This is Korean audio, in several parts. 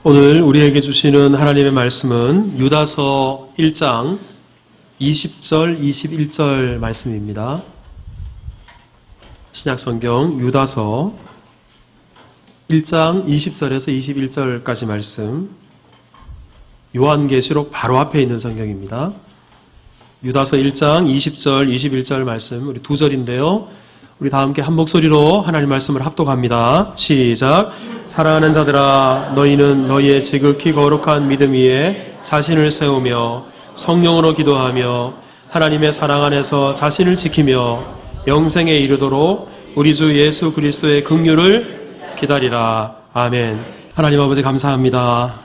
오늘 우리에게 주시는 하나님의 말씀은 유다서 1장 20절, 21절 말씀입니다. 신약성경 유다서 1장 20절에서 21절까지 말씀, 요한계시록 바로 앞에 있는 성경입니다. 유다서 1장 20절, 21절 말씀, 우리 두 절인데요. 우리 다 함께 한 목소리로 하나님 말씀을 합독합니다. 시작. 사랑하는 자들아, 너희는 너희의 지극히 거룩한 믿음 위에 자신을 세우며 성령으로 기도하며 하나님의 사랑 안에서 자신을 지키며 영생에 이르도록 우리 주 예수 그리스도의 긍휼을 기다리라. 아멘. 하나님 아버지 감사합니다.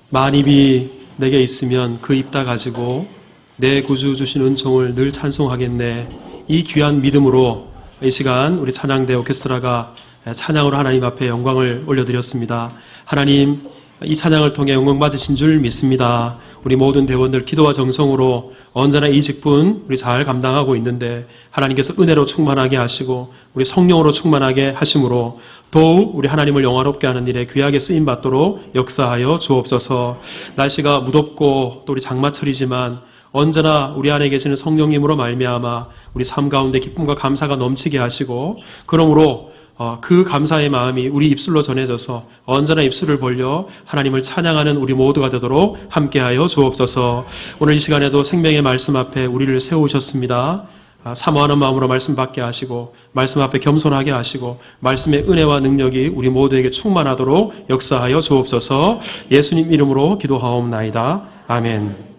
만입이 내게 있으면 그 입 다 가지고 내 구주 주신 은총을 늘 찬송하겠네. 이 귀한 믿음으로 이 시간 우리 찬양대 오케스트라가 찬양으로 하나님 앞에 영광을 올려드렸습니다. 하나님, 이 찬양을 통해 영광 받으신 줄 믿습니다. 우리 모든 대원들 기도와 정성으로 언제나 이 직분 우리 잘 감당하고 있는데 하나님께서 은혜로 충만하게 하시고 우리 성령으로 충만하게 하심으로 더욱 우리 하나님을 영화롭게 하는 일에 귀하게 쓰임받도록 역사하여 주옵소서. 날씨가 무덥고 또 우리 장마철이지만 언제나 우리 안에 계시는 성령님으로 말미암아 우리 삶 가운데 기쁨과 감사가 넘치게 하시고, 그러므로 그 감사의 마음이 우리 입술로 전해져서 언제나 입술을 벌려 하나님을 찬양하는 우리 모두가 되도록 함께하여 주옵소서. 오늘 이 시간에도 생명의 말씀 앞에 우리를 세우셨습니다. 사모하는 마음으로 말씀 받게 하시고 말씀 앞에 겸손하게 하시고 말씀의 은혜와 능력이 우리 모두에게 충만하도록 역사하여 주옵소서. 예수님 이름으로 기도하옵나이다. 아멘.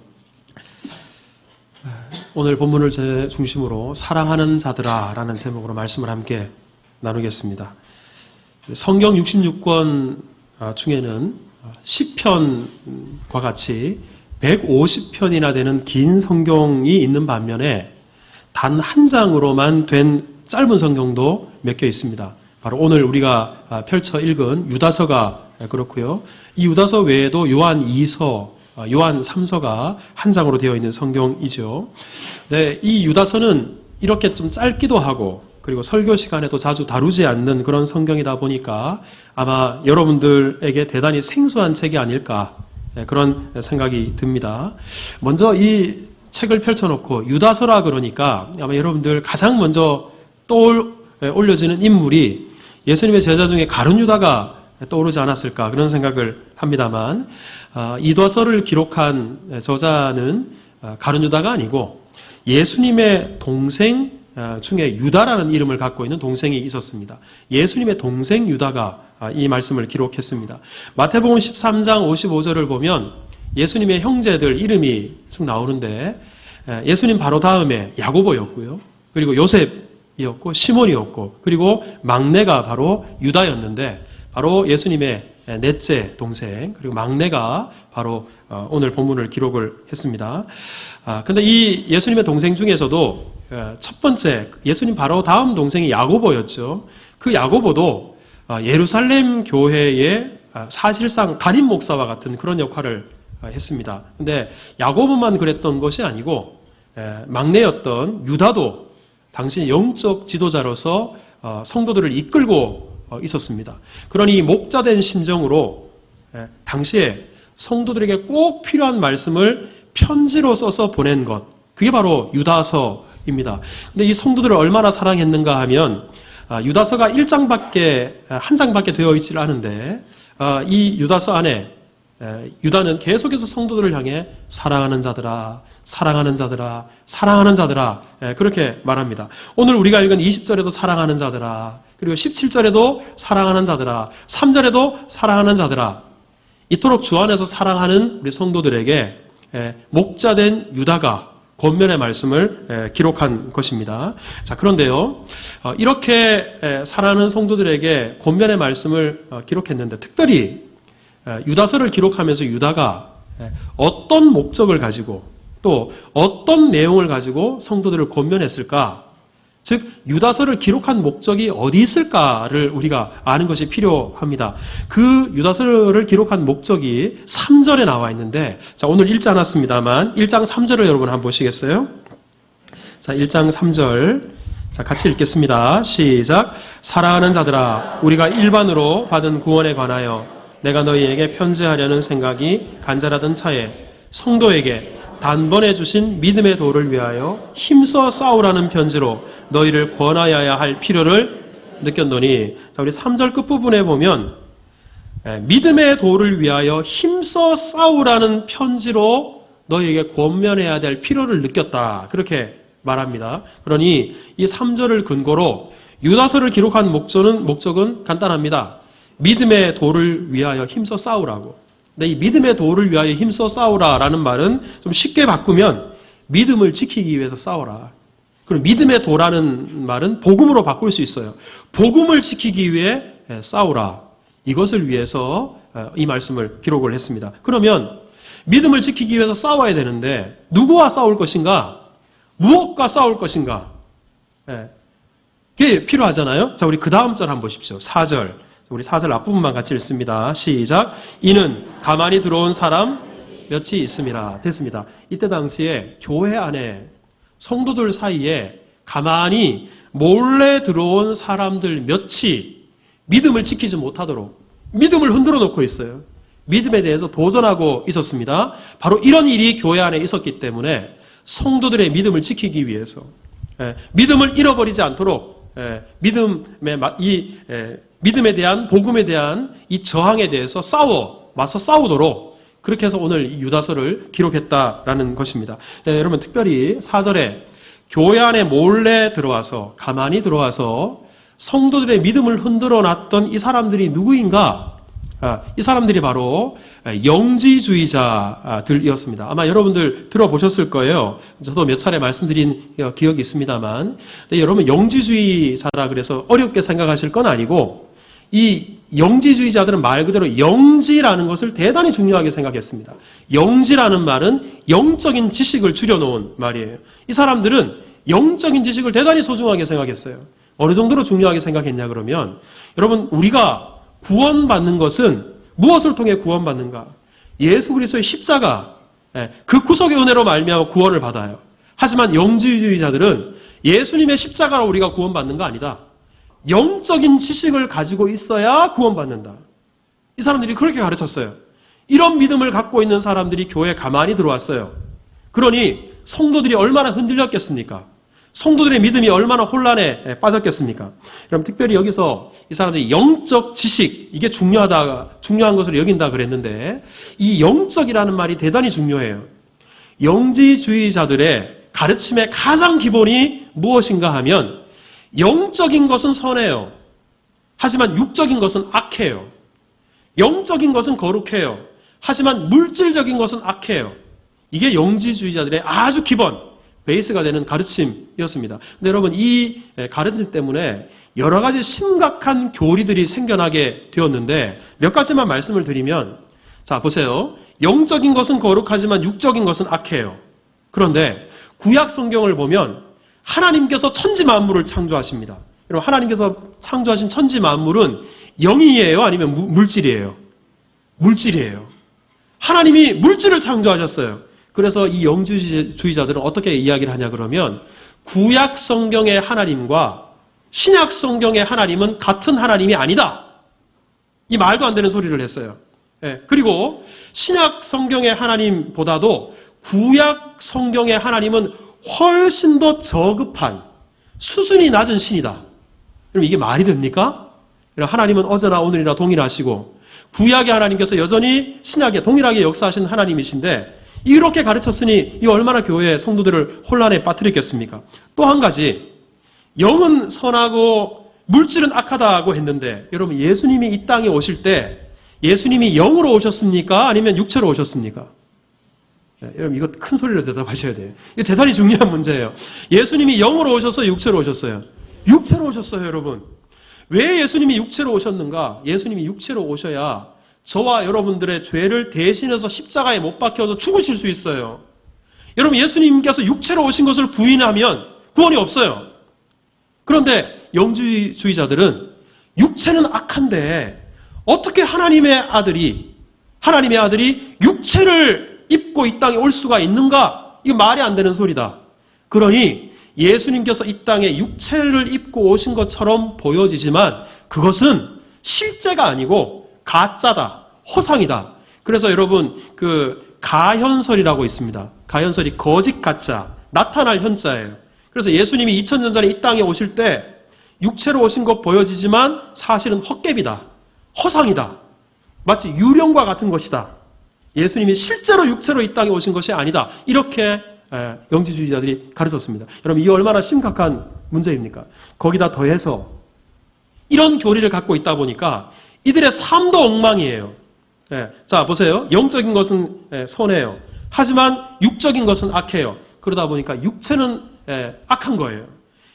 오늘 본문을 제 중심으로 사랑하는 자들아 라는 제목으로 말씀을 함께 나누겠습니다. 성경 66권 중에는 시편과 같이 150편이나 되는 긴 성경이 있는 반면에 단 한 장으로만 된 짧은 성경도 몇 개 있습니다. 바로 오늘 우리가 펼쳐 읽은 유다서가 그렇고요. 이 유다서 외에도 요한 2서, 요한 3서가 한 장으로 되어 있는 성경이죠. 네, 이 유다서는 이렇게 좀 짧기도 하고 그리고 설교 시간에도 자주 다루지 않는 그런 성경이다 보니까 아마 여러분들에게 대단히 생소한 책이 아닐까 그런 생각이 듭니다. 먼저 이 책을 펼쳐놓고 유다서라 그러니까 아마 여러분들 가장 먼저 떠올려지는 인물이 예수님의 제자 중에 가룟 유다가 떠오르지 않았을까 그런 생각을 합니다만, 이 유다서를 기록한 저자는 가룟 유다가 아니고 예수님의 동생 중에 유다라는 이름을 갖고 있는 동생이 있었습니다. 예수님의 동생 유다가 이 말씀을 기록했습니다. 마태복음 13장 55절을 보면 예수님의 형제들 이름이 쭉 나오는데 예수님 바로 다음에 야고보였고요. 그리고 요셉이었고 시몬이었고 그리고 막내가 바로 유다였는데 바로 예수님의 넷째 동생 그리고 막내가 바로 오늘 본문을 기록을 했습니다. 근데 이 예수님의 동생 중에서도 첫 번째 예수님 바로 다음 동생이 야고보였죠. 그 야고보도 예루살렘 교회의 사실상 담임 목사와 같은 그런 역할을 했습니다. 근데 야고보만 그랬던 것이 아니고 막내였던 유다도 당시 영적 지도자로서 성도들을 이끌고 있었습니다. 그러니 목자된 심정으로 당시에 성도들에게 꼭 필요한 말씀을 편지로 써서 보낸 것, 그게 바로 유다서입니다. 근데 이 성도들을 얼마나 사랑했는가 하면 유다서가 한 장밖에 되어 있지 않은데 이 유다서 안에 유다는 계속해서 성도들을 향해 사랑하는 자들아, 사랑하는 자들아, 사랑하는 자들아 그렇게 말합니다. 오늘 우리가 읽은 20절에도 사랑하는 자들아, 그리고 17절에도 사랑하는 자들아, 3절에도 사랑하는 자들아, 이토록 주 안에서 사랑하는 우리 성도들에게 목자된 유다가 권면의 말씀을 기록한 것입니다. 자, 그런데요, 이렇게 사랑하는 성도들에게 권면의 말씀을 기록했는데 특별히 유다서를 기록하면서 유다가 어떤 목적을 가지고 또 어떤 내용을 가지고 성도들을 권면했을까? 즉 유다서를 기록한 목적이 어디 있을까를 우리가 아는 것이 필요합니다. 그 유다서를 기록한 목적이 3절에 나와 있는데, 자, 오늘 읽지 않았습니다만 1장 3절을 여러분 한번 보시겠어요? 자, 1장 3절 자, 같이 읽겠습니다. 시작. 사랑하는 자들아, 우리가 일반으로 받은 구원에 관하여 내가 너희에게 편지하려는 생각이 간절하던 차에 성도에게 단번에 주신 믿음의 도를 위하여 힘써 싸우라는 편지로 너희를 권하여야 할 필요를 느꼈노니, 자, 우리 3절 끝부분에 보면 믿음의 도를 위하여 힘써 싸우라는 편지로 너희에게 권면해야 될 필요를 느꼈다, 그렇게 말합니다. 그러니 이 3절을 근거로 유다서를 기록한 목적은 간단합니다. 믿음의 도를 위하여 힘써 싸우라고. 근데 이 믿음의 도를 위하여 힘써 싸우라라는 말은 좀 쉽게 바꾸면 믿음을 지키기 위해서 싸워라. 그럼 믿음의 도라는 말은 복음으로 바꿀 수 있어요. 복음을 지키기 위해 싸우라. 이것을 위해서 이 말씀을 기록을 했습니다. 그러면 믿음을 지키기 위해서 싸워야 되는데 누구와 싸울 것인가? 무엇과 싸울 것인가? 그게 필요하잖아요. 자, 우리 그 다음 절 한번 보십시오. 4절. 우리 4절 앞부분만 같이 읽습니다. 시작. 이는 가만히 들어온 사람 몇이 있음이라. 됐습니다. 이때 당시에 교회 안에 성도들 사이에 가만히 몰래 들어온 사람들 몇이 믿음을 지키지 못하도록 믿음을 흔들어 놓고 있어요. 믿음에 대해서 도전하고 있었습니다. 바로 이런 일이 교회 안에 있었기 때문에 성도들의 믿음을 지키기 위해서 믿음을 잃어버리지 않도록 믿음에 대한 복음에 대한 이 저항에 대해서 맞서 싸우도록 그렇게 해서 오늘 이 유다서를 기록했다라는 것입니다. 여러분 특별히 4절에 교회 안에 몰래 들어와서 가만히 들어와서 성도들의 믿음을 흔들어 놨던 이 사람들이 누구인가? 이 사람들이 바로 영지주의자들이었습니다. 아마 여러분들 들어보셨을 거예요. 저도 몇 차례 말씀드린 기억이 있습니다만, 여러분 영지주의자라 그래서 어렵게 생각하실 건 아니고, 이 영지주의자들은 말 그대로 영지라는 것을 대단히 중요하게 생각했습니다. 영지라는 말은 영적인 지식을 줄여놓은 말이에요. 이 사람들은 영적인 지식을 대단히 소중하게 생각했어요. 어느 정도로 중요하게 생각했냐 그러면, 여러분 우리가 구원받는 것은 무엇을 통해 구원받는가? 예수 그리스도의 십자가, 그 구속의 은혜로 말미암아 구원을 받아요. 하지만 영지주의자들은 예수님의 십자가로 우리가 구원받는 거 아니다. 영적인 지식을 가지고 있어야 구원받는다. 이 사람들이 그렇게 가르쳤어요. 이런 믿음을 갖고 있는 사람들이 교회에 가만히 들어왔어요. 그러니 성도들이 얼마나 흔들렸겠습니까? 성도들의 믿음이 얼마나 혼란에 빠졌겠습니까? 그럼 특별히 여기서 이 사람들이 영적 지식, 이게 중요한 것으로 여긴다 그랬는데, 이 영적이라는 말이 대단히 중요해요. 영지주의자들의 가르침의 가장 기본이 무엇인가 하면, 영적인 것은 선해요. 하지만 육적인 것은 악해요. 영적인 것은 거룩해요. 하지만 물질적인 것은 악해요. 이게 영지주의자들의 아주 기본, 베이스가 되는 가르침이었습니다. 근데 여러분 이 가르침 때문에 여러 가지 심각한 교리들이 생겨나게 되었는데, 몇 가지만 말씀을 드리면, 자 보세요. 영적인 것은 거룩하지만 육적인 것은 악해요. 그런데 구약 성경을 보면 하나님께서 천지 만물을 창조하십니다. 여러분 하나님께서 창조하신 천지 만물은 영이에요? 아니면 물질이에요? 물질이에요. 하나님이 물질을 창조하셨어요. 그래서 이 영주주의자들은 어떻게 이야기를 하냐 그러면, 구약 성경의 하나님과 신약 성경의 하나님은 같은 하나님이 아니다. 이 말도 안 되는 소리를 했어요. 그리고 신약 성경의 하나님보다도 구약 성경의 하나님은 훨씬 더 저급한 수준이 낮은 신이다. 그럼 이게 말이 됩니까? 하나님은 어제나 오늘이나 동일하시고 구약의 하나님께서 여전히 신약에 동일하게 역사하신 하나님이신데, 이렇게 가르쳤으니 이 얼마나 교회의 성도들을 혼란에 빠뜨리겠습니까? 또 한 가지, 영은 선하고 물질은 악하다고 했는데, 여러분 예수님이 이 땅에 오실 때 예수님이 영으로 오셨습니까? 아니면 육체로 오셨습니까? 여러분 이거 큰 소리로 대답하셔야 돼요. 이게 대단히 중요한 문제예요. 예수님이 영으로 오셨어요? 육체로 오셨어요? 육체로 오셨어요, 여러분. 왜 예수님이 육체로 오셨는가? 예수님이 육체로 오셔야 저와 여러분들의 죄를 대신해서 십자가에 못 박혀서 죽으실 수 있어요. 여러분 예수님께서 육체로 오신 것을 부인하면 구원이 없어요. 그런데 영주의자들은 육체는 악한데 어떻게 하나님의 아들이 육체를 입고 이 땅에 올 수가 있는가? 이거 말이 안 되는 소리다. 그러니 예수님께서 이 땅에 육체를 입고 오신 것처럼 보여지지만 그것은 실제가 아니고 가짜다. 허상이다. 그래서 여러분 그 가현설이라고 있습니다. 가현설이 거짓 가짜, 나타날 현자예요. 그래서 예수님이 2000년 전에 이 땅에 오실 때 육체로 오신 것 보여지지만 사실은 헛개비다. 허상이다. 마치 유령과 같은 것이다. 예수님이 실제로 육체로 이 땅에 오신 것이 아니다. 이렇게 영지주의자들이 가르쳤습니다. 여러분 이 얼마나 심각한 문제입니까? 거기다 더해서 이런 교리를 갖고 있다 보니까 이들의 삶도 엉망이에요. 자 보세요. 영적인 것은 선해요. 하지만 육적인 것은 악해요. 그러다 보니까 육체는 악한 거예요.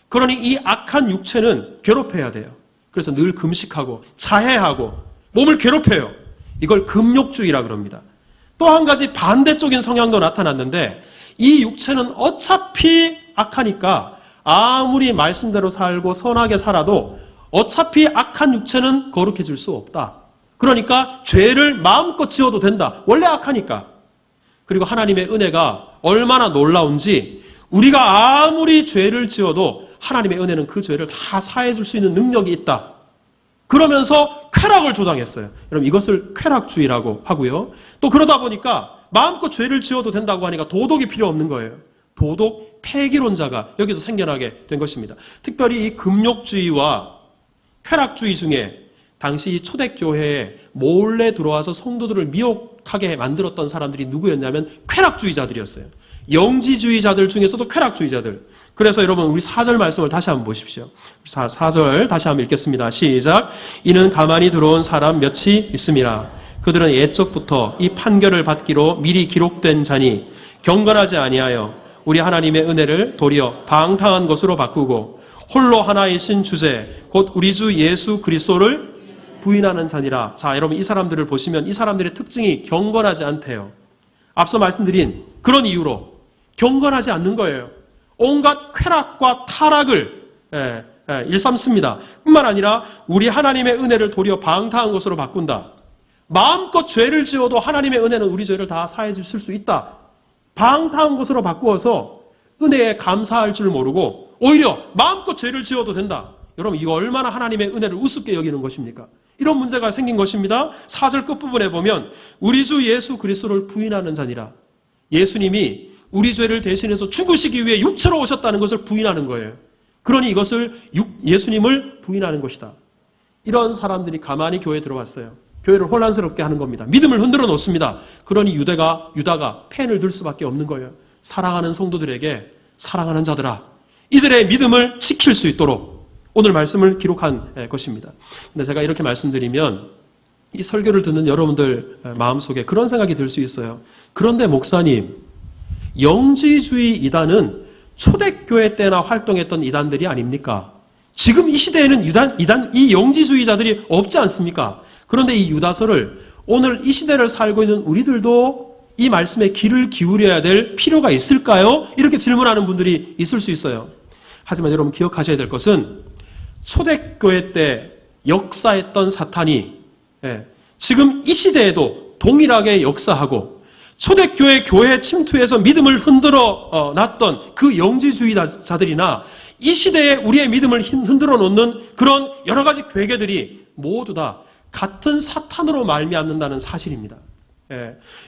그러니 이 악한 육체는 괴롭혀야 돼요. 그래서 늘 금식하고 자해하고 몸을 괴롭혀요. 이걸 금욕주의라 그럽니다. 또 한 가지 반대적인 성향도 나타났는데 이 육체는 어차피 악하니까 아무리 말씀대로 살고 선하게 살아도 어차피 악한 육체는 거룩해질 수 없다. 그러니까 죄를 마음껏 지어도 된다. 원래 악하니까. 그리고 하나님의 은혜가 얼마나 놀라운지 우리가 아무리 죄를 지어도 하나님의 은혜는 그 죄를 다 사해 줄 수 있는 능력이 있다. 그러면서 쾌락을 조장했어요. 여러분 이것을 쾌락주의라고 하고요. 또 그러다 보니까 마음껏 죄를 지어도 된다고 하니까 도덕이 필요 없는 거예요. 도덕 폐기론자가 여기서 생겨나게 된 것입니다. 특별히 이 금욕주의와 쾌락주의 중에 당시 이 초대교회에 몰래 들어와서 성도들을 미혹하게 만들었던 사람들이 누구였냐면 쾌락주의자들이었어요. 영지주의자들 중에서도 쾌락주의자들. 그래서 여러분 우리 4절 말씀을 다시 한번 보십시오. 4절 다시 한번 읽겠습니다. 시작. 이는 가만히 들어온 사람 몇이 있음이라. 그들은 옛적부터 이 판결을 받기로 미리 기록된 자니 경건하지 아니하여 우리 하나님의 은혜를 도리어 방탕한 것으로 바꾸고 홀로 하나이신 주제 곧 우리 주 예수 그리스도를 부인하는 자니라. 자, 여러분 이 사람들을 보시면 이 사람들의 특징이 경건하지 않대요. 앞서 말씀드린 그런 이유로 경건하지 않는 거예요. 온갖 쾌락과 타락을 일삼습니다. 뿐만 아니라 우리 하나님의 은혜를 도리어 방탕한 것으로 바꾼다. 마음껏 죄를 지어도 하나님의 은혜는 우리 죄를 다 사해 주실 수 있다. 방탕한 것으로 바꾸어서 은혜에 감사할 줄 모르고 오히려 마음껏 죄를 지어도 된다. 여러분 이거 얼마나 하나님의 은혜를 우습게 여기는 것입니까? 이런 문제가 생긴 것입니다. 4절 끝부분에 보면 우리 주 예수 그리스도를 부인하는 자니라. 예수님이 우리 죄를 대신해서 죽으시기 위해 육체로 오셨다는 것을 부인하는 거예요. 그러니 이것을 예수님을 부인하는 것이다. 이런 사람들이 가만히 교회에 들어왔어요. 교회를 혼란스럽게 하는 겁니다. 믿음을 흔들어 놓습니다. 그러니 유다가 펜을 들 수밖에 없는 거예요. 사랑하는 성도들에게 사랑하는 자들아, 이들의 믿음을 지킬 수 있도록 오늘 말씀을 기록한 것입니다. 근데 제가 이렇게 말씀드리면 이 설교를 듣는 여러분들 마음속에 그런 생각이 들 수 있어요. 그런데 목사님, 영지주의 이단은 초대교회 때나 활동했던 이단들이 아닙니까? 지금 이 시대에는 이 영지주의자들이 없지 않습니까? 그런데 이 유다서를 오늘 이 시대를 살고 있는 우리들도 이 말씀에 귀를 기울여야 될 필요가 있을까요? 이렇게 질문하는 분들이 있을 수 있어요. 하지만 여러분 기억하셔야 될 것은 초대교회 때 역사했던 사탄이 지금 이 시대에도 동일하게 역사하고 초대교회 교회 침투해서 믿음을 흔들어 놨던 그 영지주의자들이나 이 시대에 우리의 믿음을 흔들어 놓는 그런 여러 가지 괴계들이 모두 다 같은 사탄으로 말미암는다는 사실입니다.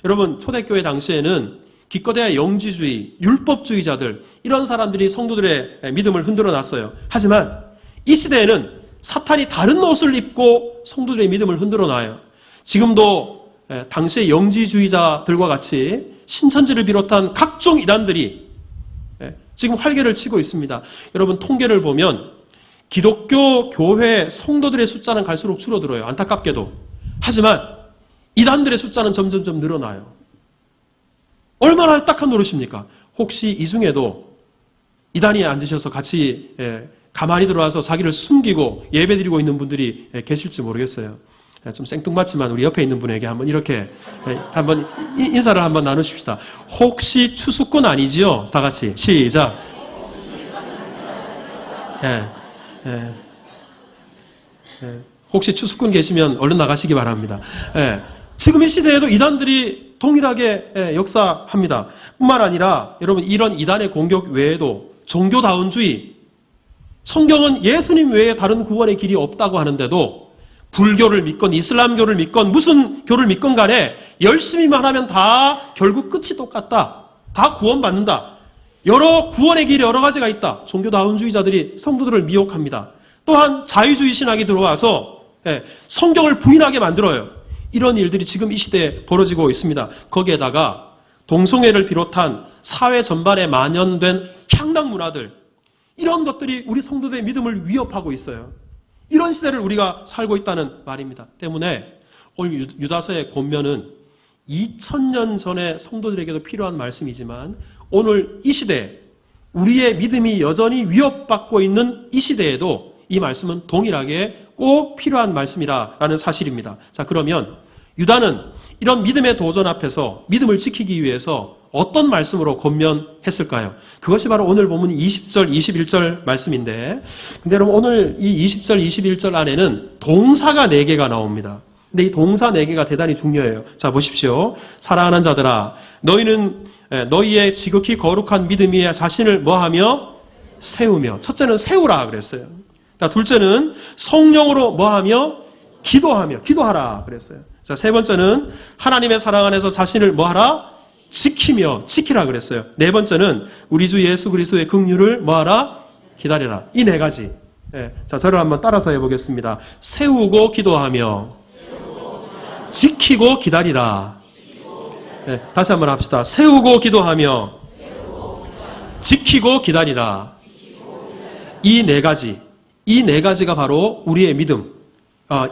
여러분 초대교회 당시에는 기껏해야 영지주의, 율법주의자들 이런 사람들이 성도들의 믿음을 흔들어 놨어요. 하지만 이 시대에는 사탄이 다른 옷을 입고 성도들의 믿음을 흔들어 놔요. 지금도 당시의 영지주의자들과 같이 신천지를 비롯한 각종 이단들이 지금 활개를 치고 있습니다. 여러분 통계를 보면 기독교 교회 성도들의 숫자는 갈수록 줄어들어요. 안타깝게도. 하지만 이단들의 숫자는 점점점 늘어나요. 얼마나 딱한 노릇입니까? 혹시 이 중에도 이단에 앉으셔서 같이 가만히 들어와서 자기를 숨기고 예배드리고 있는 분들이 계실지 모르겠어요. 좀 생뚱맞지만 우리 옆에 있는 분에게 한번 이렇게 한번 인사를 한번 나누십시다. 혹시 추수꾼 아니지요? 다 같이 시작. 혹시 추수꾼 계시면 얼른 나가시기 바랍니다. 지금 이 시대에도 이단들이 동일하게 역사합니다. 뿐만 아니라 여러분 이런 이단의 공격 외에도 종교다운주의, 성경은 예수님 외에 다른 구원의 길이 없다고 하는데도 불교를 믿건 이슬람교를 믿건 무슨 교를 믿건 간에 열심히만 하면 다 결국 끝이 똑같다. 다 구원받는다. 구원의 길이 여러 가지가 있다. 종교다운주의자들이 성도들을 미혹합니다. 또한 자유주의 신학이 들어와서 성경을 부인하게 만들어요. 이런 일들이 지금 이 시대에 벌어지고 있습니다. 거기에다가 동성애를 비롯한 사회 전반에 만연된 향락 문화들, 이런 것들이 우리 성도들의 믿음을 위협하고 있어요. 이런 시대를 우리가 살고 있다는 말입니다. 때문에 오늘 유다서의 권면은 2000년 전의 성도들에게도 필요한 말씀이지만 오늘 이 시대에 우리의 믿음이 여전히 위협받고 있는 이 시대에도 이 말씀은 동일하게 꼭 필요한 말씀이라는 사실입니다. 자, 그러면 유다는 이런 믿음의 도전 앞에서 믿음을 지키기 위해서 어떤 말씀으로 권면했을까요? 그것이 바로 오늘 본문 20절, 21절 말씀인데, 근데 여러분 오늘 이 20절, 21절 안에는 동사가 4개가 나옵니다. 근데 이 동사 4개가 대단히 중요해요. 자, 보십시오. 사랑하는 자들아, 너희는 너희의 지극히 거룩한 믿음 위에 자신을 뭐하며? 세우며. 첫째는 세우라 그랬어요. 자, 둘째는 성령으로 뭐하며? 기도하라 그랬어요. 자, 세 번째는 하나님의 사랑 안에서 자신을 뭐하라? 지키라 그랬어요. 네 번째는 우리 주 예수 그리스도의 긍휼을 뭐하라? 기다리라. 이 4가지. 자, 저를 한번 따라서 해보겠습니다. 세우고 기도하며, 지키고 기다리라. 다시 한번 합시다. 세우고 기도하며, 지키고 기다리라. 이 4가지. 이 4가지가 바로 우리의 믿음.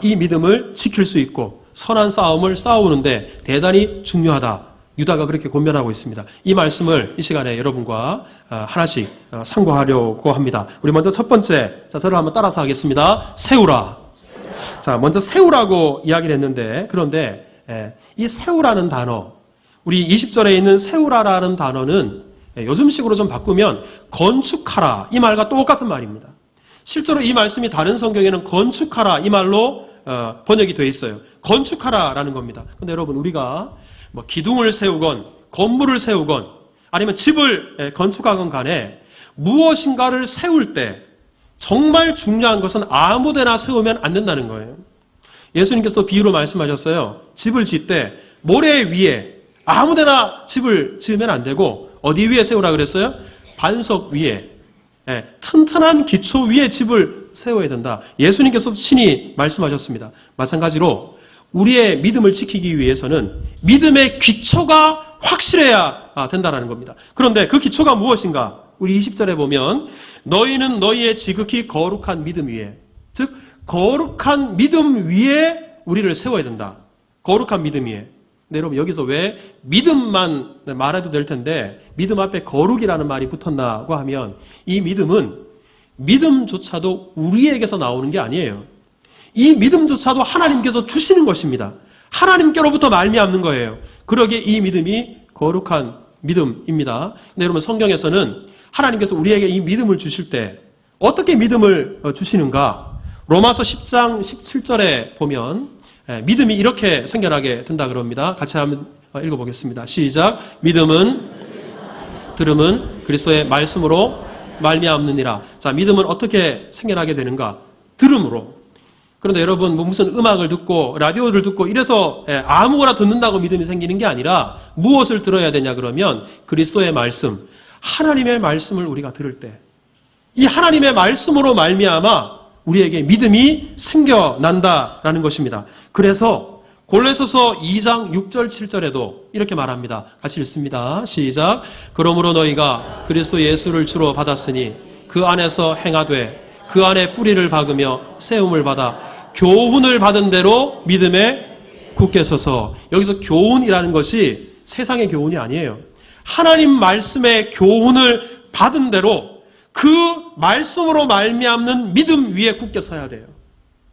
이 믿음을 지킬 수 있고 선한 싸움을 싸우는데 대단히 중요하다. 유다가 그렇게 권면하고 있습니다. 이 말씀을 이 시간에 여러분과 하나씩 상고하려고 합니다. 우리 먼저 첫 번째, 자, 저를 한번 따라서 하겠습니다. 세우라. 자, 먼저 세우라고 이야기를 했는데, 그런데 이 세우라는 단어, 우리 20절에 있는 세우라라는 단어는 요즘식으로 좀 바꾸면 건축하라, 이 말과 똑같은 말입니다. 실제로 이 말씀이 다른 성경에는 건축하라, 이 말로 번역이 되어 있어요. 건축하라라는 겁니다. 그런데 여러분, 우리가 뭐 기둥을 세우건 건물을 세우건 아니면 집을 건축하건 간에 무엇인가를 세울 때 정말 중요한 것은 아무데나 세우면 안 된다는 거예요. 예수님께서 비유로 말씀하셨어요. 집을 짓 때 모래 위에 아무데나 집을 지으면 안 되고 어디 위에 세우라 그랬어요? 반석 위에, 튼튼한 기초 위에 집을 세워야 된다. 예수님께서도 친히 말씀하셨습니다. 마찬가지로 우리의 믿음을 지키기 위해서는 믿음의 기초가 확실해야 된다는 겁니다. 그런데 그 기초가 무엇인가? 우리 20절에 보면 너희는 너희의 지극히 거룩한 믿음 위에, 즉 거룩한 믿음 위에 우리를 세워야 된다. 거룩한 믿음 위에. 근데 여러분, 여기서 왜 믿음만 말해도 될 텐데 믿음 앞에 거룩이라는 말이 붙었나고 하면, 이 믿음은 믿음조차도 우리에게서 나오는 게 아니에요. 이 믿음조차도 하나님께서 주시는 것입니다. 하나님께로부터 말미암는 거예요. 그러기에 이 믿음이 거룩한 믿음입니다. 근데 여러분, 성경에서는 하나님께서 우리에게 이 믿음을 주실 때 어떻게 믿음을 주시는가? 로마서 10장 17절에 보면 믿음이 이렇게 생겨나게 된다 그럽니다. 같이 한번 읽어보겠습니다. 시작. 믿음은 들음은 그리스도의 말씀으로 말미암느니라. 자, 믿음은 어떻게 생겨나게 되는가? 들음으로. 그런데 여러분, 무슨 음악을 듣고 라디오를 듣고 이래서 아무거나 듣는다고 믿음이 생기는 게 아니라 무엇을 들어야 되냐 그러면 그리스도의 말씀, 하나님의 말씀을 우리가 들을 때 이 하나님의 말씀으로 말미암아 우리에게 믿음이 생겨난다라는 것입니다. 그래서 골로새서 2장 6절 7절에도 이렇게 말합니다. 같이 읽습니다. 시작. 그러므로 너희가 그리스도 예수를 주로 받았으니 그 안에서 행하되 그 안에 뿌리를 박으며 세움을 받아 교훈을 받은 대로 믿음에 굳게 서서. 여기서 교훈이라는 것이 세상의 교훈이 아니에요. 하나님 말씀의 교훈을 받은 대로 그 말씀으로 말미암는 믿음 위에 굳게 서야 돼요.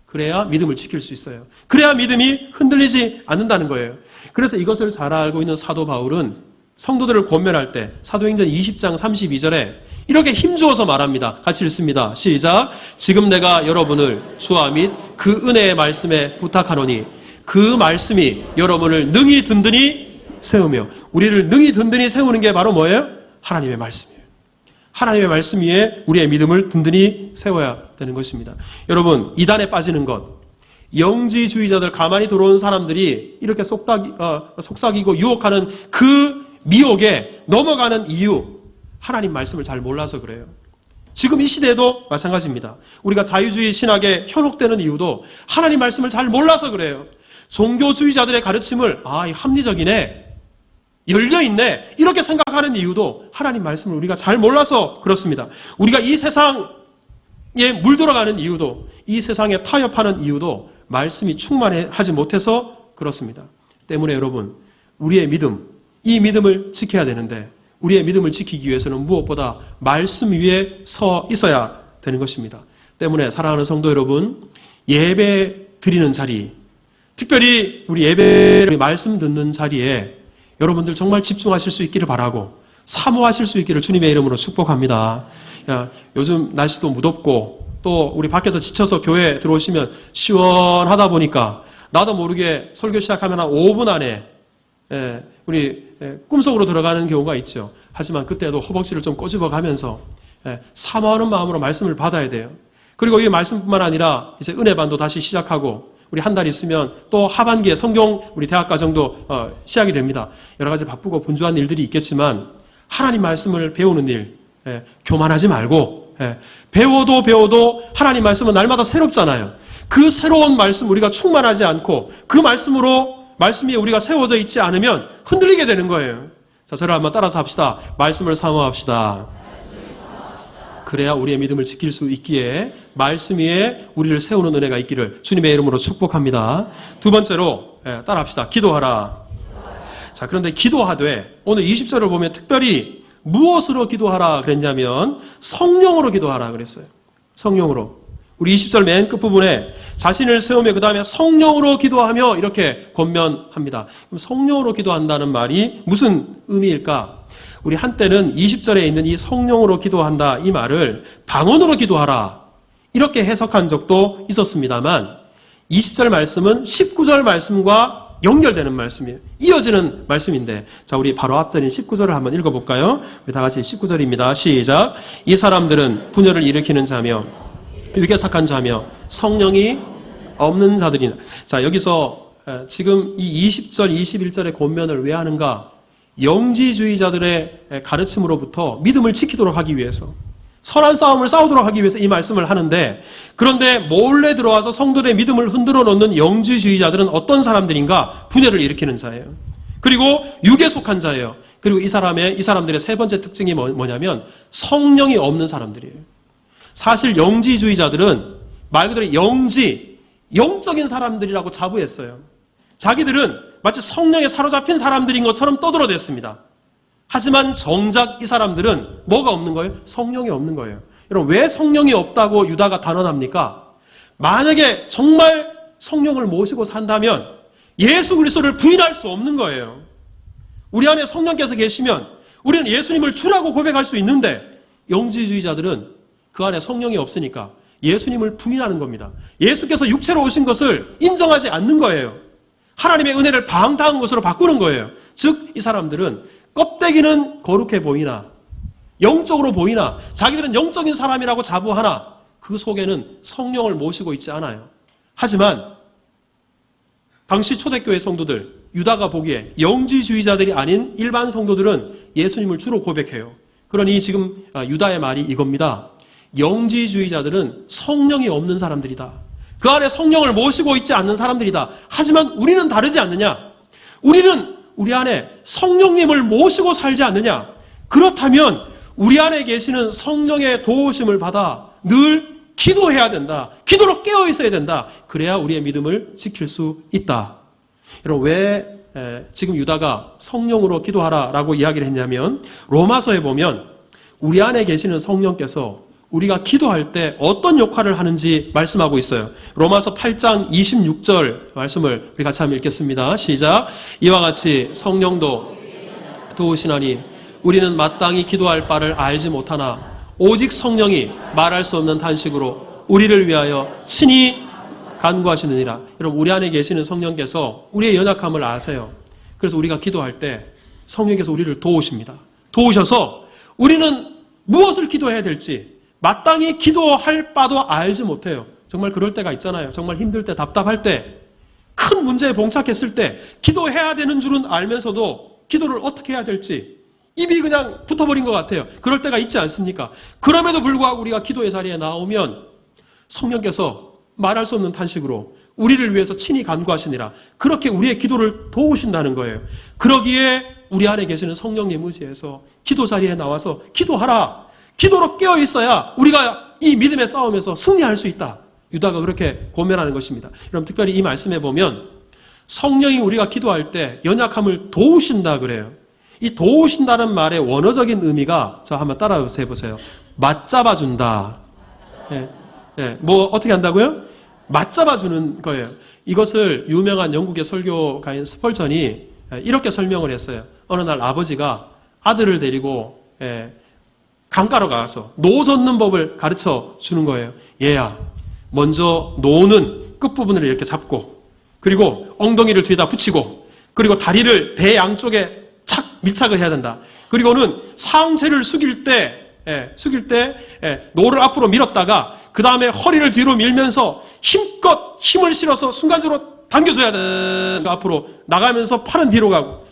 그래야 믿음을 지킬 수 있어요. 그래야 믿음이 흔들리지 않는다는 거예요. 그래서 이것을 잘 알고 있는 사도 바울은 성도들을 권면할 때 사도행전 20장 32절에 이렇게 힘주어서 말합니다. 같이 읽습니다. 시작. 지금 내가 여러분을 주와 및 그 은혜의 말씀에 부탁하노니 그 말씀이 여러분을 능히 든든히 세우며. 우리를 능히 든든히 세우는 게 바로 뭐예요? 하나님의 말씀이에요. 하나님의 말씀 위에 우리의 믿음을 든든히 세워야 되는 것입니다. 여러분, 이단에 빠지는 것, 영지주의자들, 가만히 들어온 사람들이 이렇게 속삭이고 유혹하는 그 미혹에 넘어가는 이유, 하나님 말씀을 잘 몰라서 그래요. 지금 이 시대에도 마찬가지입니다. 우리가 자유주의 신학에 현혹되는 이유도 하나님 말씀을 잘 몰라서 그래요. 종교주의자들의 가르침을 합리적이네, 열려있네, 이렇게 생각하는 이유도 하나님 말씀을 우리가 잘 몰라서 그렇습니다. 우리가 이 세상에 물들어가는 이유도, 이 세상에 타협하는 이유도 말씀이 충만하지 못해서 그렇습니다. 때문에 여러분, 우리의 믿음, 이 믿음을 지켜야 되는데, 우리의 믿음을 지키기 위해서는 무엇보다 말씀 위에 서 있어야 되는 것입니다. 때문에 사랑하는 성도 여러분, 예배 드리는 자리, 특별히 우리 예배를 말씀 듣는 자리에 여러분들 정말 집중하실 수 있기를 바라고, 사모하실 수 있기를 주님의 이름으로 축복합니다. 요즘 날씨도 무덥고 또 우리 밖에서 지쳐서 교회에 들어오시면 시원하다 보니까 나도 모르게 설교 시작하면 한 5분 안에 우리 꿈속으로 들어가는 경우가 있죠. 하지만 그때도 허벅지를 좀 꼬집어 가면서 사모하는 마음으로 말씀을 받아야 돼요. 그리고 이 말씀뿐만 아니라 이제 은혜반도 다시 시작하고, 우리 한 달 있으면 또 하반기에 성경 우리 대학과정도 시작이 됩니다. 여러 가지 바쁘고 분주한 일들이 있겠지만 하나님 말씀을 배우는 일 교만하지 말고, 배워도 하나님 말씀은 날마다 새롭잖아요. 그 새로운 말씀 우리가 충만하지 않고 그 말씀 위에 우리가 세워져 있지 않으면 흔들리게 되는 거예요. 자, 저를 한번 따라서 합시다. 말씀을 사모합시다. 그래야 우리의 믿음을 지킬 수 있기에 말씀 위에 우리를 세우는 은혜가 있기를 주님의 이름으로 축복합니다. 두 번째로 따라합시다. 기도하라. 자, 그런데 기도하되 오늘 20절을 보면 특별히 무엇으로 기도하라 그랬냐면 성령으로 기도하라 그랬어요. 성령으로. 우리 20절 맨 끝부분에 자신을 세우며 그 다음에 성령으로 기도하며 이렇게 권면합니다. 그럼 성령으로 기도한다는 말이 무슨 의미일까? 우리 한때는 20절에 있는 이 성령으로 기도한다 이 말을 방언으로 기도하라 이렇게 해석한 적도 있었습니다만 20절 말씀은 19절 말씀과 연결되는 말씀이에요. 이어지는 말씀인데, 자, 우리 바로 앞절인 19절을 한번 읽어볼까요? 우리 다 같이 19절입니다. 시작. 이 사람들은 분열을 일으키는 자며 유괴삭한 자며 성령이 없는 자들이나. 자, 여기서 지금 이 20절, 21절의 권면을 왜 하는가? 영지주의자들의 가르침으로부터 믿음을 지키도록 하기 위해서, 선한 싸움을 싸우도록 하기 위해서 이 말씀을 하는데, 그런데 몰래 들어와서 성도들의 믿음을 흔들어 놓는 영지주의자들은 어떤 사람들인가? 분열을 일으키는 자예요. 그리고 육에 속한 자예요. 그리고 이 사람들의 세 번째 특징이 뭐냐면 성령이 없는 사람들이에요. 사실 영지주의자들은 말 그대로 영적인 사람들이라고 자부했어요. 자기들은 마치 성령에 사로잡힌 사람들인 것처럼 떠들어댔습니다. 하지만 정작 이 사람들은 뭐가 없는 거예요? 성령이 없는 거예요. 여러분, 왜 성령이 없다고 유다가 단언합니까? 만약에 정말 성령을 모시고 산다면 예수 그리스도를 부인할 수 없는 거예요. 우리 안에 성령께서 계시면 우리는 예수님을 주라고 고백할 수 있는데, 영지주의자들은 그 안에 성령이 없으니까 예수님을 부인하는 겁니다. 예수께서 육체로 오신 것을 인정하지 않는 거예요. 하나님의 은혜를 방탕한 것으로 바꾸는 거예요. 즉, 이 사람들은 껍데기는 거룩해 보이나, 영적으로 보이나, 자기들은 영적인 사람이라고 자부하나 그 속에는 성령을 모시고 있지 않아요. 하지만 당시 초대교회 성도들, 유다가 보기에 영지주의자들이 아닌 일반 성도들은 예수님을 주로 고백해요. 그러니 지금 유다의 말이 이겁니다. 영지주의자들은 성령이 없는 사람들이다. 그 안에 성령을 모시고 있지 않는 사람들이다. 하지만 우리는 다르지 않느냐? 우리는 우리 안에 성령님을 모시고 살지 않느냐? 그렇다면 우리 안에 계시는 성령의 도우심을 받아 늘 기도해야 된다. 기도로 깨어 있어야 된다. 그래야 우리의 믿음을 지킬 수 있다. 여러분, 왜 지금 유다가 성령으로 기도하라라고 이야기를 했냐면, 로마서에 보면 우리 안에 계시는 성령께서 우리가 기도할 때 어떤 역할을 하는지 말씀하고 있어요. 로마서 8장 26절 말씀을 우리 같이 한번 읽겠습니다. 시작. 이와 같이 성령도 도우시나니 우리는 마땅히 기도할 바를 알지 못하나 오직 성령이 말할 수 없는 탄식으로 우리를 위하여 친히 간구하시느니라. 여러분, 우리 안에 계시는 성령께서 우리의 연약함을 아세요. 그래서 우리가 기도할 때 성령께서 우리를 도우십니다. 도우셔서 우리는 무엇을 기도해야 될지 마땅히 기도할 바도 알지 못해요. 정말 그럴 때가 있잖아요. 정말 힘들 때, 답답할 때, 큰 문제에 봉착했을 때 기도해야 되는 줄은 알면서도 기도를 어떻게 해야 될지 입이 그냥 붙어버린 것 같아요. 그럴 때가 있지 않습니까? 그럼에도 불구하고 우리가 기도의 자리에 나오면 성령께서 말할 수 없는 탄식으로 우리를 위해서 친히 간구하시니라. 그렇게 우리의 기도를 도우신다는 거예요. 그러기에 우리 안에 계시는 성령님 의지해서 기도 자리에 나와서 기도하라. 기도로 깨어 있어야 우리가 이 믿음의 싸움에서 승리할 수 있다. 유다가 그렇게 고면하는 것입니다. 여러분 특별히 이 말씀에 보면 성령이 우리가 기도할 때 연약함을 도우신다 그래요. 이 도우신다는 말의 원어적인 의미가 자 한번 따라서 해보세요. 맞잡아준다. 뭐 어떻게 한다고요? 맞잡아주는 거예요. 이것을 유명한 영국의 설교가인 스펄전이 이렇게 설명을 했어요. 어느 날 아버지가 아들을 데리고 강가로 가서 노 젓는 법을 가르쳐 주는 거예요. 얘야, 먼저 노는 끝부분을 이렇게 잡고 그리고 엉덩이를 뒤에다 붙이고 그리고 다리를 배 양쪽에 착 밀착을 해야 된다. 그리고는 상체를 숙일 때 노를 앞으로 밀었다가 그 다음에 허리를 뒤로 밀면서 힘껏 힘을 실어서 순간적으로 당겨줘야 된다. 앞으로 나가면서 팔은 뒤로 가고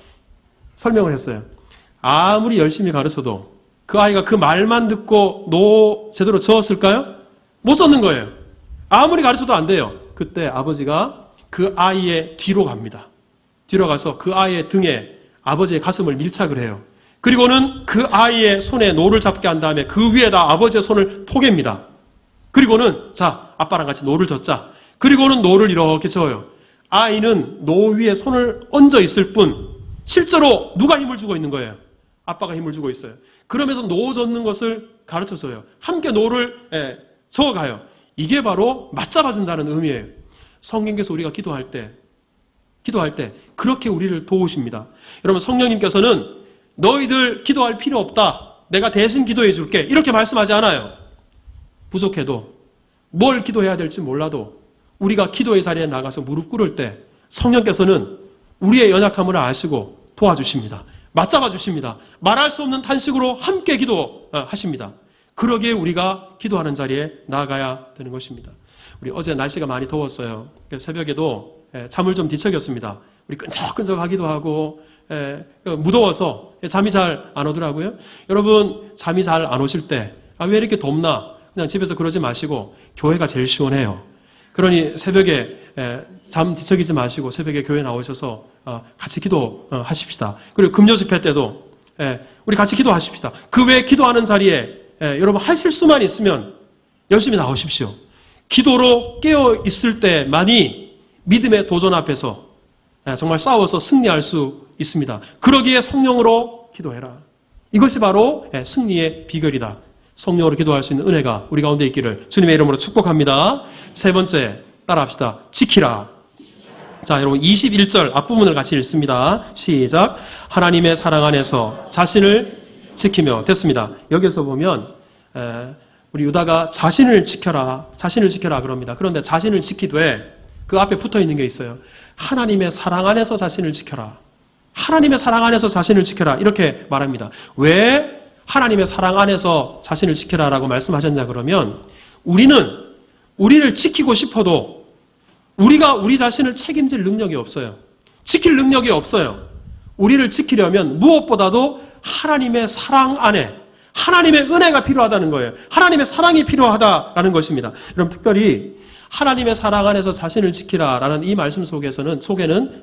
설명을 했어요. 아무리 열심히 가르쳐도 그 아이가 그 말만 듣고 노 제대로 저었을까요? 못 젓는 거예요. 아무리 가르쳐도 안 돼요. 그때 아버지가 그 아이의 뒤로 갑니다. 뒤로 가서 그 아이의 등에 아버지의 가슴을 밀착을 해요. 그리고는 그 아이의 손에 노를 잡게 한 다음에 그 위에다 아버지의 손을 포갭니다. 그리고는 자 아빠랑 같이 노를 젓자. 그리고는 노를 이렇게 저어요. 아이는 노 위에 손을 얹어 있을 뿐 실제로 누가 힘을 주고 있는 거예요? 아빠가 힘을 주고 있어요. 그러면서 노 젓는 것을 가르쳐줘요. 함께 노를 저어가요. 이게 바로 맞잡아준다는 의미예요. 성령께서 우리가 기도할 때 그렇게 우리를 도우십니다. 여러분 성령님께서는 너희들 기도할 필요 없다. 내가 대신 기도해 줄게. 이렇게 말씀하지 않아요. 부족해도 뭘 기도해야 될지 몰라도 우리가 기도의 자리에 나가서 무릎 꿇을 때 성령께서는 우리의 연약함을 아시고 도와주십니다. 맞잡아 주십니다. 말할 수 없는 탄식으로 함께 기도하십니다. 그러기에 우리가 기도하는 자리에 나아가야 되는 것입니다. 우리 어제 날씨가 많이 더웠어요. 새벽에도 잠을 좀 뒤척였습니다. 우리 끈적끈적하기도 하고 무더워서 잠이 잘 안 오더라고요. 여러분 잠이 잘 안 오실 때 왜 이렇게 덥나? 그냥 집에서 그러지 마시고 교회가 제일 시원해요. 그러니 새벽에 잠 뒤척이지 마시고 새벽에 교회 나오셔서 같이 기도하십시다. 그리고 금요집회 때도 우리 같이 기도하십시다. 그 외에 기도하는 자리에 여러분 하실 수만 있으면 열심히 나오십시오. 기도로 깨어 있을 때만이 믿음의 도전 앞에서 정말 싸워서 승리할 수 있습니다. 그러기에 성령으로 기도해라. 이것이 바로 승리의 비결이다. 성령으로 기도할 수 있는 은혜가 우리 가운데 있기를 주님의 이름으로 축복합니다. 세 번째 따라합시다. 지키라. 자, 여러분 21절 앞부분을 같이 읽습니다. 시작. 하나님의 사랑 안에서 자신을 지키며 됐습니다. 여기서 보면 우리 유다가 자신을 지켜라 그럽니다. 그런데 자신을 지키되 그 앞에 붙어 있는 게 있어요. 하나님의 사랑 안에서 자신을 지켜라. 하나님의 사랑 안에서 자신을 지켜라. 이렇게 말합니다. 왜 하나님의 사랑 안에서 자신을 지켜라라고 말씀하셨냐 그러면 우리를 지키고 싶어도 우리가 우리 자신을 책임질 능력이 없어요. 지킬 능력이 없어요. 우리를 지키려면 무엇보다도 하나님의 사랑 안에 하나님의 은혜가 필요하다는 거예요. 하나님의 사랑이 필요하다라는 것입니다. 여러분 특별히 하나님의 사랑 안에서 자신을 지키라라는 이 말씀 속에는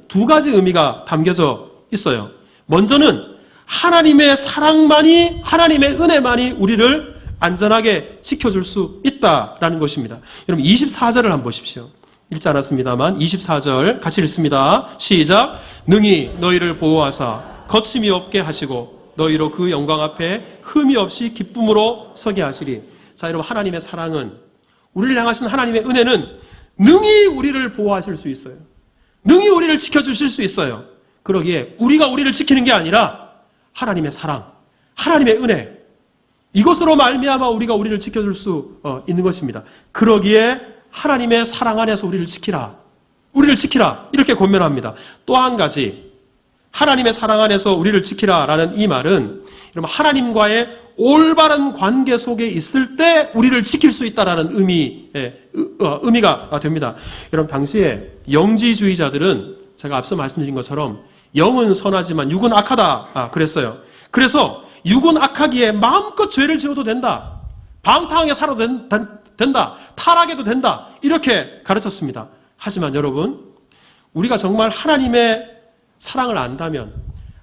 두 가지 의미가 담겨져 있어요. 먼저는 하나님의 사랑만이 하나님의 은혜만이 우리를 안전하게 지켜줄 수 있다라는 것입니다. 여러분 24절을 한번 보십시오. 읽지 않았습니다만 24절 같이 읽습니다. 시작. 능히 너희를 보호하사 거침이 없게 하시고 너희로 그 영광 앞에 흠이 없이 기쁨으로 서게 하시리. 자, 여러분 하나님의 사랑은 우리를 향하신 하나님의 은혜는 능히 우리를 보호하실 수 있어요. 능히 우리를 지켜주실 수 있어요. 그러기에 우리가 우리를 지키는 게 아니라 하나님의 사랑, 하나님의 은혜 이것으로 말미암아 우리가 우리를 지켜줄 수 있는 것입니다. 그러기에 하나님의 사랑 안에서 우리를 지키라 이렇게 권면합니다. 또 한 가지 하나님의 사랑 안에서 우리를 지키라라는 이 말은 여러분 하나님과의 올바른 관계 속에 있을 때 우리를 지킬 수 있다라는 의미가 됩니다. 여러분, 당시에 영지주의자들은 제가 앞서 말씀드린 것처럼 영은 선하지만 육은 악하다 그랬어요. 그래서 육은 악하기에 마음껏 죄를 지어도 된다. 방탕하게 살아도 된다. 타락해도 된다. 이렇게 가르쳤습니다. 하지만 여러분, 우리가 정말 하나님의 사랑을 안다면,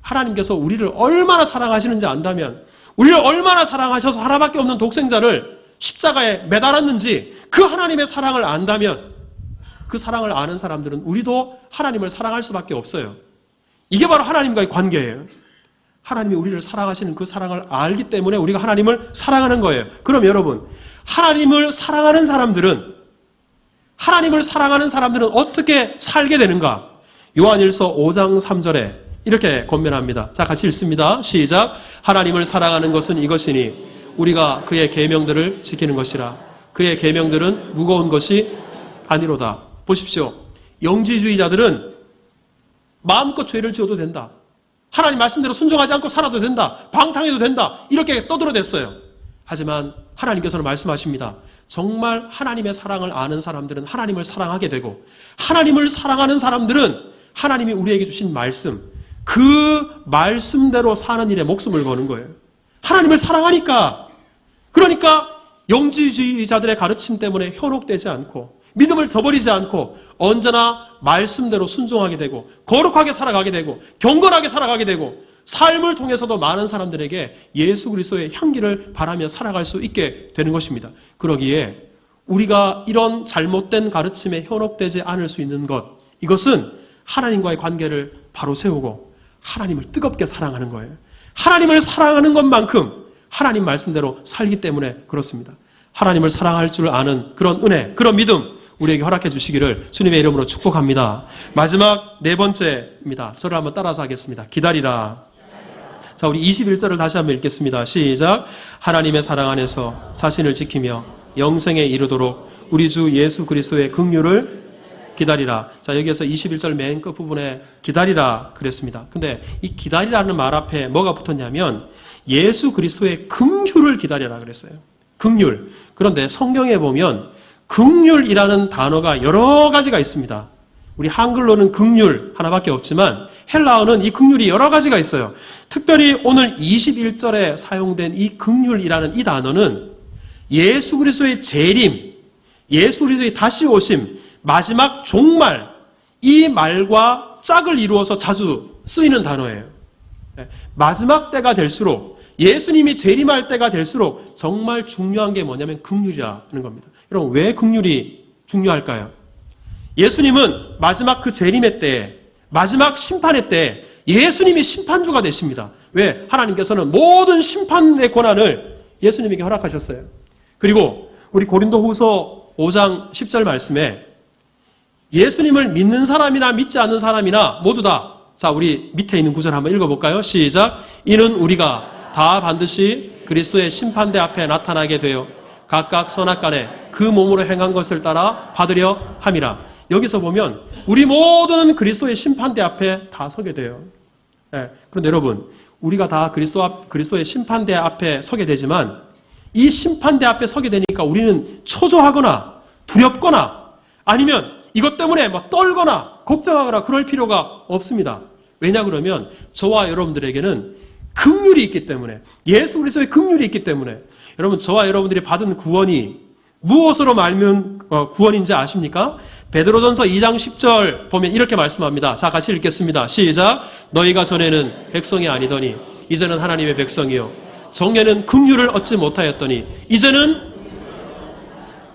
하나님께서 우리를 얼마나 사랑하시는지 안다면, 우리를 얼마나 사랑하셔서 하나밖에 없는 독생자를 십자가에 매달았는지 그 하나님의 사랑을 안다면, 그 사랑을 아는 사람들은 우리도 하나님을 사랑할 수밖에 없어요. 이게 바로 하나님과의 관계예요. 하나님이 우리를 사랑하시는 그 사랑을 알기 때문에 우리가 하나님을 사랑하는 거예요. 그럼 여러분, 하나님을 사랑하는 사람들은 어떻게 살게 되는가? 요한일서 5장 3절에 이렇게 권면합니다. 자, 같이 읽습니다. 시작. 하나님을 사랑하는 것은 이것이니 우리가 그의 계명들을 지키는 것이라. 그의 계명들은 무거운 것이 아니로다. 보십시오. 영지주의자들은 마음껏 죄를 지어도 된다. 하나님 말씀대로 순종하지 않고 살아도 된다. 방탕해도 된다. 이렇게 떠들어댔어요. 하지만 하나님께서는 말씀하십니다. 정말 하나님의 사랑을 아는 사람들은 하나님을 사랑하게 되고, 하나님을 사랑하는 사람들은 하나님이 우리에게 주신 말씀, 그 말씀대로 사는 일에 목숨을 거는 거예요. 하나님을 사랑하니까. 그러니까 영지주의자들의 가르침 때문에 현혹되지 않고, 믿음을 저버리지 않고 언제나 말씀대로 순종하게 되고, 거룩하게 살아가게 되고, 경건하게 살아가게 되고, 삶을 통해서도 많은 사람들에게 예수 그리스도의 향기를 바라며 살아갈 수 있게 되는 것입니다. 그러기에 우리가 이런 잘못된 가르침에 현혹되지 않을 수 있는 것, 이것은 하나님과의 관계를 바로 세우고 하나님을 뜨겁게 사랑하는 거예요. 하나님을 사랑하는 것만큼 하나님 말씀대로 살기 때문에 그렇습니다. 하나님을 사랑할 줄 아는 그런 은혜, 그런 믿음 우리에게 허락해 주시기를 주님의 이름으로 축복합니다. 마지막 네 번째입니다. 저를 한번 따라서 하겠습니다. 기다리라. 자, 우리 21절을 다시 한번 읽겠습니다. 시작. 하나님의 사랑 안에서 자신을 지키며 영생에 이르도록 우리 주 예수 그리스도의 긍휼을 기다리라. 자, 여기에서 21절 맨 끝부분에 기다리라 그랬습니다. 근데 이 기다리라는 말 앞에 뭐가 붙었냐면 예수 그리스도의 긍휼을 기다리라 그랬어요. 긍휼. 그런데 성경에 보면 긍휼이라는 단어가 여러 가지가 있습니다. 우리 한글로는 긍휼 하나밖에 없지만 헬라어는 이 긍휼이 여러 가지가 있어요. 특별히 오늘 21절에 사용된 이 긍휼이라는 이 단어는 예수 그리스도의 재림, 예수 그리스도의 다시 오심, 마지막 종말, 이 말과 짝을 이루어서 자주 쓰이는 단어예요. 마지막 때가 될수록, 예수님이 재림할 때가 될수록 정말 중요한 게 뭐냐면 긍휼이라는 겁니다. 여러분, 왜 긍휼이 중요할까요? 예수님은 마지막 그 재림의 때에, 마지막 심판의 때에 예수님이 심판주가 되십니다. 왜? 하나님께서는 모든 심판의 권한을 예수님에게 허락하셨어요. 그리고 우리 고린도후서 5장 10절 말씀에 예수님을 믿는 사람이나 믿지 않는 사람이나 모두 다, 자, 우리 밑에 있는 구절 한번 읽어볼까요? 시작. 이는 우리가 다 반드시 그리스도의 심판대 앞에 나타나게 되어 각각 선악간에 그 몸으로 행한 것을 따라 받으려 함이라. 여기서 보면 우리 모두는 그리스도의 심판대 앞에 다 서게 돼요. 그런데 여러분, 우리가 다 그리스도의 심판대 앞에 서게 되지만 이 심판대 앞에 서게 되니까 우리는 초조하거나 두렵거나 아니면 이것 때문에 막 떨거나 걱정하거나 그럴 필요가 없습니다. 왜냐 그러면 저와 여러분들에게는 긍휼이 있기 때문에, 예수 그리스도의 긍휼이 있기 때문에. 여러분, 저와 여러분들이 받은 구원이 무엇으로 말면 구원인지 아십니까? 베드로전서 2장 10절 보면 이렇게 말씀합니다. 자, 같이 읽겠습니다. 시작. 너희가 전에는 백성이 아니더니 이제는 하나님의 백성이요 정예는 긍휼을 얻지 못하였더니 이제는,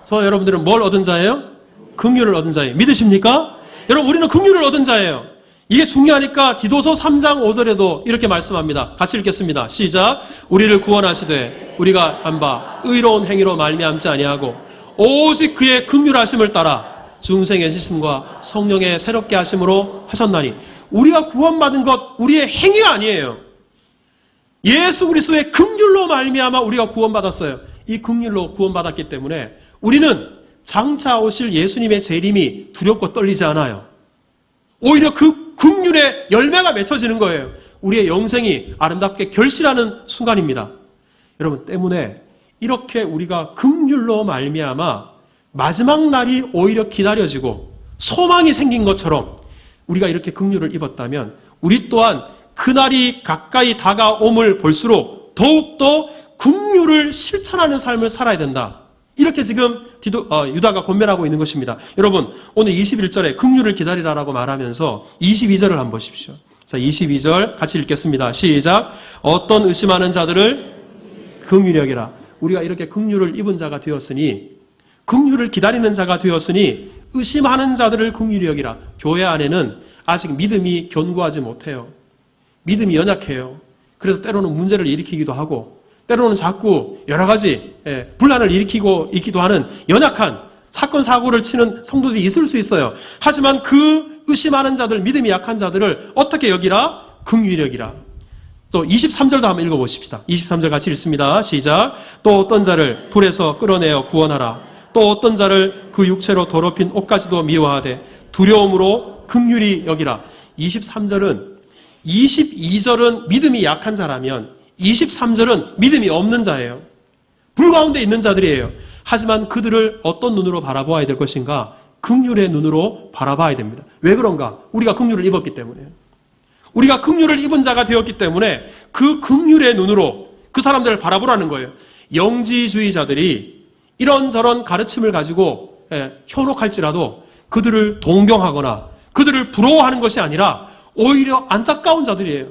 저 여러분들은 뭘 얻은 자예요? 긍휼을 얻은 자예요. 믿으십니까? 여러분, 우리는 긍휼을 얻은 자예요. 이게 중요하니까 디도서 3장 5절에도 이렇게 말씀합니다. 같이 읽겠습니다. 시작. 우리를 구원하시되 우리가 한 바 의로운 행위로 말미암지 아니하고 오직 그의 긍휼하심을 따라 중생의 지심과 성령의 새롭게 하심으로 하셨나니. 우리가 구원받은 것 우리의 행위가 아니에요. 예수 그리스도의 긍휼로 말미암아 우리가 구원받았어요. 이 긍휼로 구원받았기 때문에 우리는 장차 오실 예수님의 재림이 두렵고 떨리지 않아요. 오히려 그 긍휼의 열매가 맺혀지는 거예요. 우리의 영생이 아름답게 결실하는 순간입니다. 여러분, 때문에 이렇게 우리가 긍휼로 말미암아 마지막 날이 오히려 기다려지고 소망이 생긴 것처럼 우리가 이렇게 긍휼을 입었다면 우리 또한 그날이 가까이 다가옴을 볼수록 더욱더 긍휼을 실천하는 삶을 살아야 된다. 이렇게 지금 유다가 권면하고 있는 것입니다. 여러분, 오늘 21절에 긍휼을 기다리라라고 말하면서 22절을 한번 보십시오. 자, 22절 같이 읽겠습니다. 시작. 어떤 의심하는 자들을 긍휼히 여기라. 우리가 이렇게 긍휼을 입은 자가 되었으니, 긍휼을 기다리는 자가 되었으니 의심하는 자들을 긍휼히 여기라. 교회 안에는 아직 믿음이 견고하지 못해요. 믿음이 연약해요. 그래서 때로는 문제를 일으키기도 하고 때로는 자꾸 여러 가지 분란을 일으키고 있기도 하는 연약한 사건 사고를 치는 성도들이 있을 수 있어요. 하지만 그 의심하는 자들, 믿음이 약한 자들을 어떻게 여기라? 긍휼히 여기라. 또 23절도 한번 읽어보십시다. 23절 같이 읽습니다. 시작. 또 어떤 자를 불에서 끌어내어 구원하라. 또 어떤 자를 그 육체로 더럽힌 옷까지도 미워하되 두려움으로 긍휼히 여기라. 22절은 믿음이 약한 자라면 23절은 믿음이 없는 자예요. 불 가운데 있는 자들이에요. 하지만 그들을 어떤 눈으로 바라보아야 될 것인가? 긍휼의 눈으로 바라봐야 됩니다. 왜 그런가? 우리가 긍휼을 입었기 때문에요. 우리가 긍휼을 입은 자가 되었기 때문에 그 긍휼의 눈으로 그 사람들을 바라보라는 거예요. 영지주의자들이 이런저런 가르침을 가지고 현혹할지라도 그들을 동경하거나 그들을 부러워하는 것이 아니라 오히려 안타까운 자들이에요.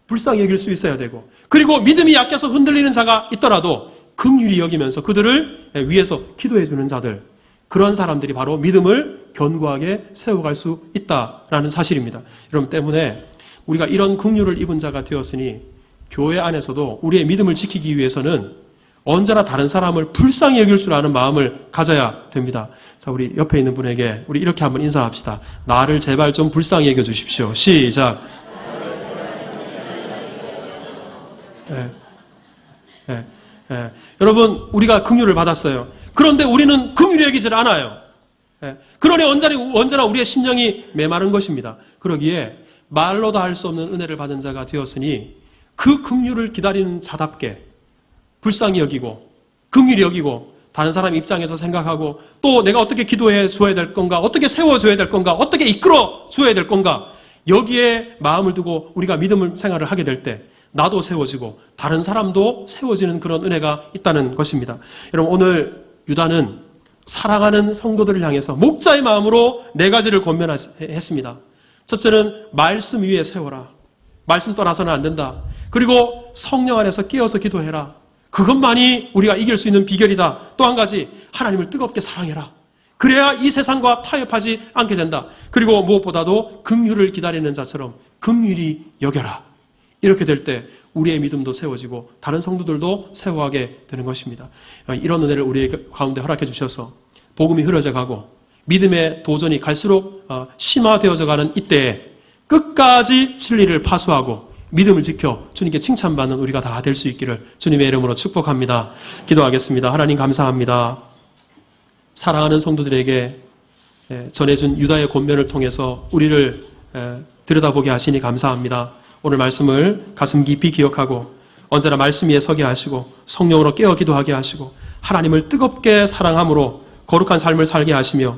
불쌍히 여길 수 있어야 되고, 그리고 믿음이 약해서 흔들리는 자가 있더라도 긍휼히 여기면서 그들을 위해서 기도해 주는 자들, 그런 사람들이 바로 믿음을 견고하게 세워갈 수 있다라는 사실입니다. 여러분, 때문에 우리가 이런 긍휼을 입은 자가 되었으니 교회 안에서도 우리의 믿음을 지키기 위해서는 언제나 다른 사람을 불쌍히 여길 줄 아는 마음을 가져야 됩니다. 자, 우리 옆에 있는 분에게 우리 이렇게 한번 인사합시다. 나를 제발 좀 불쌍히 여겨 주십시오. 시작. 여러분, 우리가 긍휼을 받았어요. 그런데 우리는 긍휼히 여기질 않아요. 그러니 언제나 우리의 심령이 메마른 것입니다. 그러기에 말로도 할 수 없는 은혜를 받은 자가 되었으니 그 긍휼을 기다리는 자답게 불쌍히 여기고 긍휼히 여기고 다른 사람 입장에서 생각하고 또 내가 어떻게 기도해 줘야 될 건가, 어떻게 세워줘야 될 건가, 어떻게 이끌어 줘야 될 건가, 여기에 마음을 두고 우리가 믿음을 생활을 하게 될 때 나도 세워지고 다른 사람도 세워지는 그런 은혜가 있다는 것입니다. 여러분, 오늘 유다는 사랑하는 성도들을 향해서 목자의 마음으로 네 가지를 권면했습니다. 첫째는 말씀 위에 세워라. 말씀 떠나서는 안 된다. 그리고 성령 안에서 깨어서 기도해라. 그것만이 우리가 이길 수 있는 비결이다. 또 한 가지, 하나님을 뜨겁게 사랑해라. 그래야 이 세상과 타협하지 않게 된다. 그리고 무엇보다도 긍휼을 기다리는 자처럼 긍휼히 여겨라. 이렇게 될 때 우리의 믿음도 세워지고 다른 성도들도 세워가게 되는 것입니다. 이런 은혜를 우리 가운데 허락해 주셔서 복음이 흐려져 가고 믿음의 도전이 갈수록 심화되어져 가는 이때에 끝까지 진리를 파수하고 믿음을 지켜 주님께 칭찬받는 우리가 다 될 수 있기를 주님의 이름으로 축복합니다. 기도하겠습니다. 하나님, 감사합니다. 사랑하는 성도들에게 전해준 유다의 권면을 통해서 우리를 들여다보게 하시니 감사합니다. 오늘 말씀을 가슴 깊이 기억하고 언제나 말씀 위에 서게 하시고 성령으로 깨어 기도하게 하시고 하나님을 뜨겁게 사랑함으로 거룩한 삶을 살게 하시며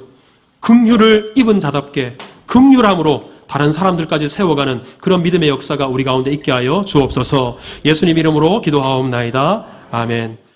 긍휼을 입은 자답게 긍휼함으로 다른 사람들까지 세워가는 그런 믿음의 역사가 우리 가운데 있게 하여 주옵소서. 예수님 이름으로 기도하옵나이다. 아멘.